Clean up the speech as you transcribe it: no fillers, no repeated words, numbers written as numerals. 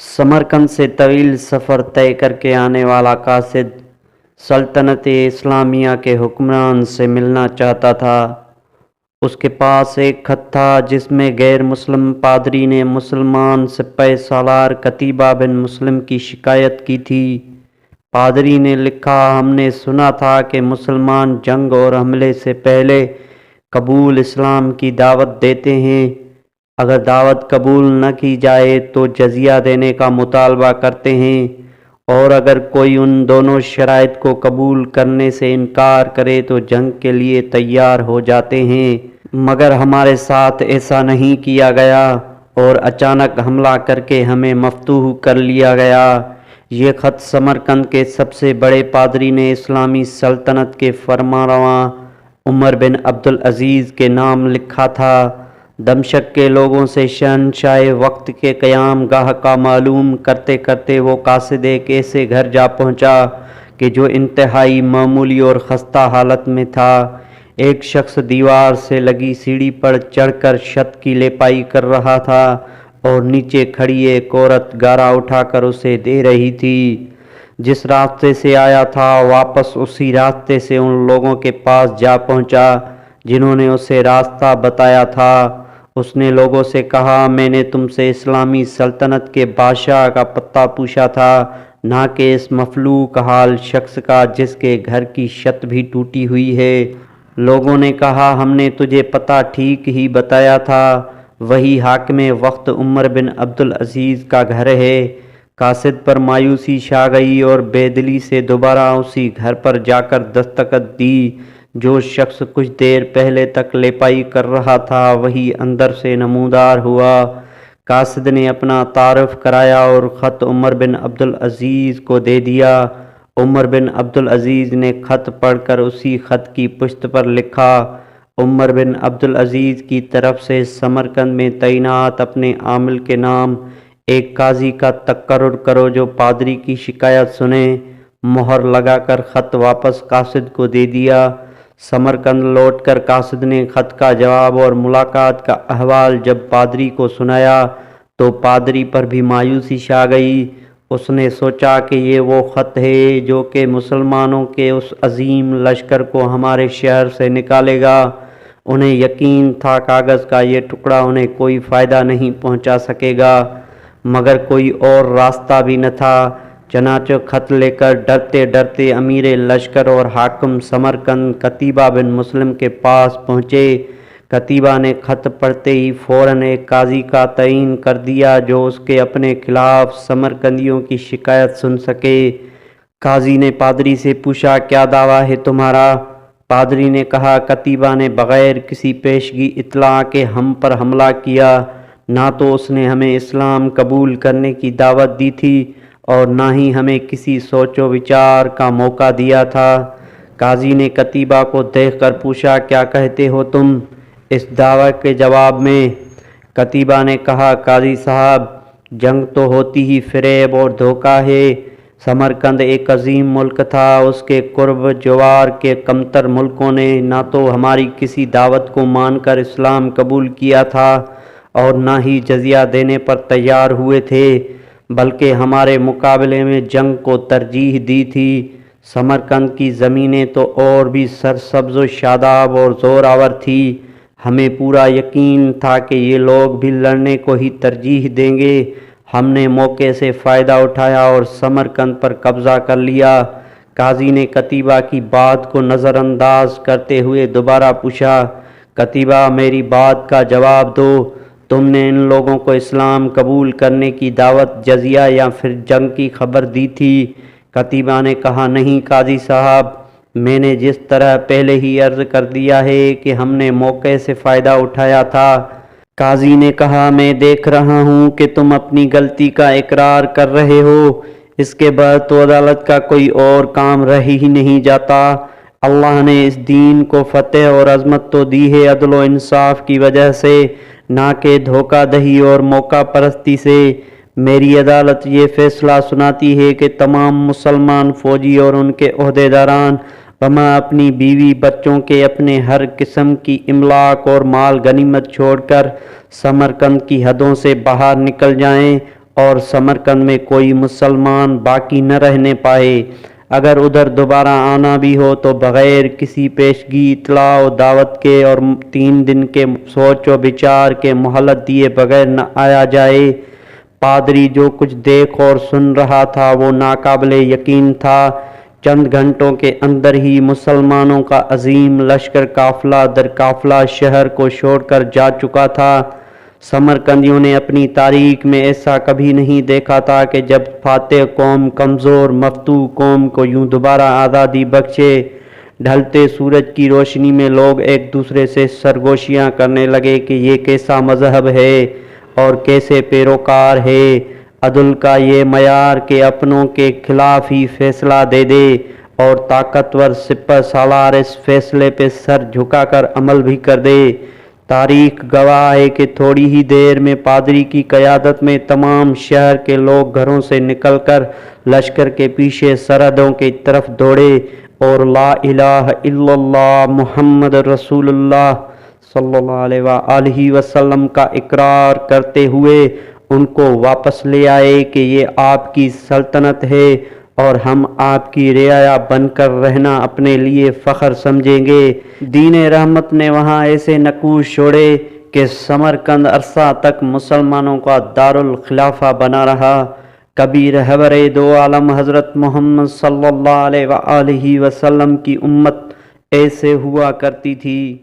समरकंद से طویل सफ़र तय करके आने वाला कासिद सल्तनत इस्लामिया के हुक्मरान से मिलना चाहता था। उसके पास एक खत था जिसमें गैर मुस्लिम पादरी ने मुसलमान सिपाही सालार कतीबा बिन मुस्लिम की शिकायत की थी। पादरी ने लिखा, हमने सुना था कि मुसलमान जंग और हमले से पहले कबूल इस्लाम की दावत देते हैं। अगर दावत कबूल न की जाए तो जजिया देने का मुतालबा करते हैं, और अगर कोई उन दोनों शराइत को कबूल करने से इनकार करे तो जंग के लिए तैयार हो जाते हैं। मगर हमारे साथ ऐसा नहीं किया गया और अचानक हमला करके हमें मफ्तूह कर लिया गया। ये ख़त समरकंद के सबसे बड़े पादरी ने इस्लामी सल्तनत के फरमानरवा उमर बिन अब्दुल अजीज़ के नाम लिखा था। दमशक के लोगों से शहनशाह वक्त के क़याम गाह का मालूम करते करते वो कासिद एक ऐसे घर जा पहुँचा कि जो इंतहाई मामूली और खस्ता हालत में था। एक शख्स दीवार से लगी सीढ़ी पर चढ़कर छत की लेपाई कर रहा था और नीचे खड़ी एक औरत गारा उठाकर उसे दे रही थी। जिस रास्ते से आया था वापस उसी रास्ते से उन लोगों के पास जा पहुँचा जिन्होंने उसे रास्ता बताया था। उसने लोगों से कहा, मैंने तुमसे इस्लामी सल्तनत के बादशाह का पता पूछा था, ना कि इस मफलूक हाल शख्स का जिसके घर की छत भी टूटी हुई है। लोगों ने कहा, हमने तुझे पता ठीक ही बताया था, वही हाकिम वक्त उमर बिन अब्दुल अजीज़ का घर है। कासिद पर मायूसी छा गई और बेदिली से दोबारा उसी घर पर जाकर दस्तखत दी। जो शख्स कुछ देर पहले तक लेपाई कर रहा था वही अंदर से नमूदार हुआ। कासिद ने अपना तारुफ कराया और ख़त उमर बिन अब्दुल अजीज़ को दे दिया। उमर बिन अब्दुल अजीज़ ने ख़त पढ़कर उसी ख़त की पुश्त पर लिखा, उमर बिन अब्दुल अजीज़ की तरफ से समरकंद में तैनात अपने आमिल के नाम एक काजी का तकर्रुर करो जो पादरी की शिकायत सुने। मोहर लगाकर ख़त वापस कासिद को दे दिया। समरकंद लौटकर कासिद ने ख़त का जवाब और मुलाकात का अहवाल जब पादरी को सुनाया तो पादरी पर भी मायूसी छा गई। उसने सोचा कि ये वो ख़त है जो कि मुसलमानों के उस अजीम लश्कर को हमारे शहर से निकालेगा। उन्हें यकीन था कागज़ का ये टुकड़ा उन्हें कोई फ़ायदा नहीं पहुंचा सकेगा, मगर कोई और रास्ता भी न था। चनाचो ख़त लेकर डरते डरते अमीर लश्कर और हाकिम समरकंद कतीबा बिन मुस्लिम के पास पहुँचे। कतीबा ने ख़त पढ़ते ही फ़ौरन एक काजी का तयीन कर दिया जो उसके अपने खिलाफ समरकंदियों की शिकायत सुन सके। काजी ने पादरी से पूछा, क्या दावा है तुम्हारा? पादरी ने कहा, कतीबा ने बग़ैर किसी पेशगी इत्तला के हम पर हमला किया। ना तो उसने हमें इस्लाम कबूल करने की दावत दी थी और ना ही हमें किसी सोचो विचार का मौका दिया था। काजी ने कतीबा को देखकर पूछा, क्या कहते हो तुम इस दावा के जवाब में? कतीबा ने कहा, काजी साहब, जंग तो होती ही फ़रेब और धोखा है। समरकंद एक अजीम मुल्क था, उसके कुर्ब जवार के कमतर मुल्कों ने ना तो हमारी किसी दावत को मानकर इस्लाम कबूल किया था और ना ही जजिया देने पर तैयार हुए थे, बल्कि हमारे मुकाबले में जंग को तरजीह दी थी। समरकंद की ज़मीनें तो और भी सरसब्ज़ व शादाब और ज़ोरावर थी। हमें पूरा यकीन था कि ये लोग भी लड़ने को ही तरजीह देंगे। हमने मौके से फ़ायदा उठाया और समरकंद पर कब्ज़ा कर लिया। काजी ने कतीबा की बात को नज़रअंदाज करते हुए दोबारा पूछा, कतीबा, मेरी बात का जवाब दो। तुमने इन लोगों को इस्लाम कबूल करने की दावत, जजिया या फिर जंग की खबर दी थी? कतीबा ने कहा, नहीं काजी साहब, मैंने जिस तरह पहले ही अर्ज़ कर दिया है कि हमने मौके से फ़ायदा उठाया था। काजी ने कहा, मैं देख रहा हूँ कि तुम अपनी गलती का इकरार कर रहे हो। इसके बाद तो अदालत का कोई और काम रह ही नहीं जाता। अल्लाह ने इस दीन को फ़तेह और अज़मत तो दी है अदल व इंसाफ की वजह से, ना कि धोखा दही और मौका परस्ती से। मेरी अदालत ये फ़ैसला सुनाती है कि तमाम मुसलमान फ़ौजी और उनके ओहदेदारान वमा अपनी बीवी बच्चों के अपने हर किस्म की इमलाक और माल गनीमत छोड़कर समरकंद की हदों से बाहर निकल जाएं اور سمرقند میں کوئی مسلمان باقی نہ رہنے پائے۔ اگر ادھر دوبارہ آنا بھی ہو تو بغیر کسی پیشگی اطلاع و دعوت کے اور 3 دن کے سوچ و بچار کے مہلت دیے بغیر نہ آیا جائے۔ پادری جو کچھ دیکھ اور سن رہا تھا وہ ناقابل یقین تھا۔ چند گھنٹوں کے اندر ہی مسلمانوں کا عظیم لشکر قافلہ در قافلہ شہر کو چھوڑ کر جا چکا تھا۔ سمرقندیوں نے اپنی تاریخ میں ایسا کبھی نہیں دیکھا تھا کہ جب فاتح قوم کمزور مفتوح قوم کو یوں دوبارہ آزادی بخشے۔ ڈھلتے سورج کی روشنی میں لوگ ایک دوسرے سے سرگوشیاں کرنے لگے کہ یہ کیسا مذہب ہے اور کیسے پیروکار ہے۔ عدل کا یہ معیار کہ اپنوں کے خلاف ہی فیصلہ دے دے اور طاقتور سپہ سالار اس فیصلے پہ سر جھکا کر عمل بھی کر دے۔ تاریخ گواہ ہے کہ تھوڑی ہی دیر میں پادری کی قیادت میں تمام شہر کے لوگ گھروں سے نکل کر لشکر کے پیچھے سرحدوں کی طرف دوڑے اور لا الہ الا اللہ محمد رسول اللہ صلی اللہ علیہ وآلہ وسلم کا اقرار کرتے ہوئے ان کو واپس لے آئے کہ یہ آپ کی سلطنت ہے اور ہم آپ کی رعایا بن کر رہنا اپنے لیے فخر سمجھیں گے۔ دین رحمت نے وہاں ایسے نقوش چھوڑے کہ سمرقند عرصہ تک مسلمانوں کا دارالخلافہ بنا رہا۔ کبھی رہبر دو عالم حضرت محمد صلی اللہ علیہ وآلہ وسلم کی امت ایسے ہوا کرتی تھی۔